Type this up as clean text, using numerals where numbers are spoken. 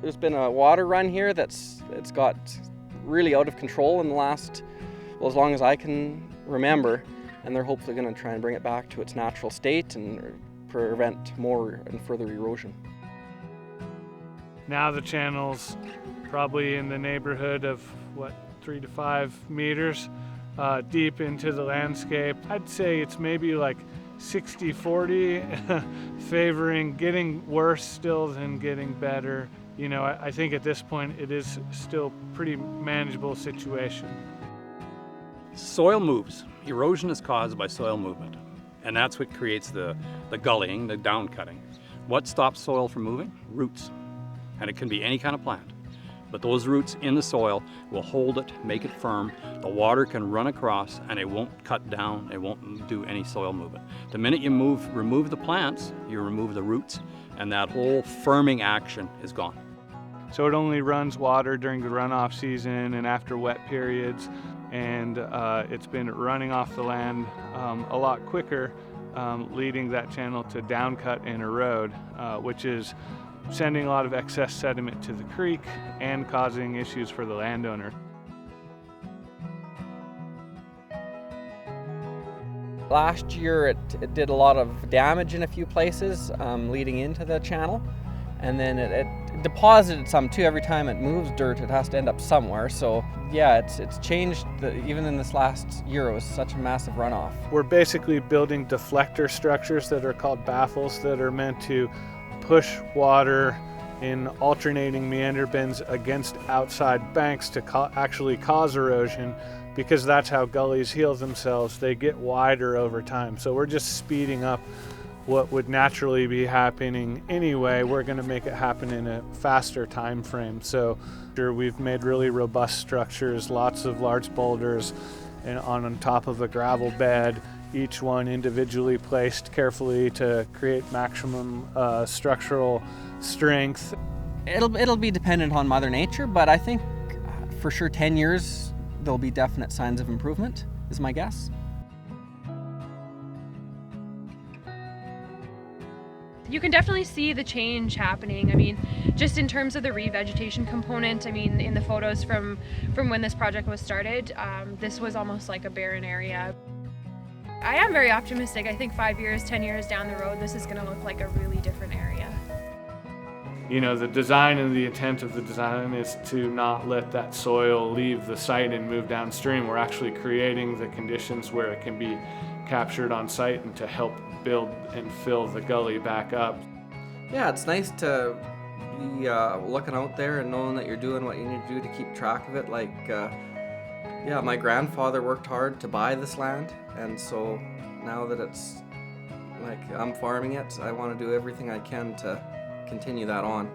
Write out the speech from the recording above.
There's been a water run here it's got really out of control in the last, well, as long as I can remember, and they're hopefully going to try and bring it back to its natural state and prevent more and further erosion. Now the channel's probably in the neighborhood of, 3 to 5 meters deep into the landscape. I'd say it's maybe like 60-40, favoring getting worse still than getting better. You know, I think at this point it is still pretty manageable situation. Soil moves. Erosion is caused by soil movement, and that's what creates the gullying, the down cutting. What stops soil from moving? Roots. And it can be any kind of plant. But those roots in the soil will hold it, make it firm. The water can run across and it won't cut down, it won't do any soil movement. The minute you remove the plants, you remove the roots, and that whole firming action is gone. So it only runs water during the runoff season and after wet periods, and it's been running off the land a lot quicker, leading that channel to downcut and erode, which is sending a lot of excess sediment to the creek and causing issues for the landowner. Last year it did a lot of damage in a few places leading into the channel, and then it deposited some too. Every time it moves dirt, it has to end up somewhere. So yeah, it's changed. Even in this last year, it was such a massive runoff. We're basically building deflector structures that are called baffles that are meant to push water in alternating meander bends against outside banks to actually cause erosion, because that's how gullies heal themselves. They get wider over time. So we're just speeding up what would naturally be happening anyway. We're going to make it happen in a faster time frame. So we've made really robust structures, lots of large boulders and on top of a gravel bed, each one individually placed carefully to create maximum structural strength. It'll be dependent on Mother Nature, but I think for sure 10 years there'll be definite signs of improvement, is my guess. You can definitely see the change happening. I mean, just in terms of the revegetation component, I mean, in the photos from when this project was started, this was almost like a barren area. I am very optimistic. I think 5 years, 10 years down the road, this is going to look like a really different area. You know, the design and the intent of the design is to not let that soil leave the site and move downstream. We're actually creating the conditions where it can be captured on site and to help build and fill the gully back up. Yeah, it's nice to be looking out there and knowing that you're doing what you need to do to keep track of it. Like, yeah, my grandfather worked hard to buy this land, and so now that it's like I'm farming it, I want to do everything I can to continue that on.